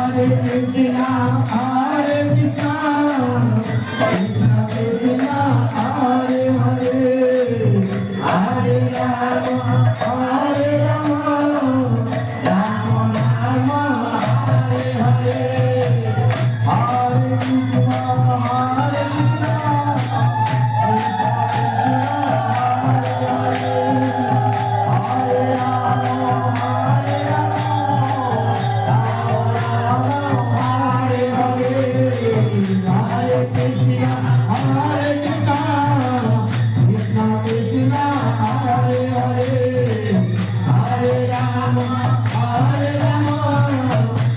Hare Krishna, Hare Krishna, Krishna Krishna, Hare Hare, Hare Rama, Hare Rama, Rama Rama, Hare Hare, Hare Krishna, Hare Krishna, Hare Rama, Hare Hare Rama, Hare Rama,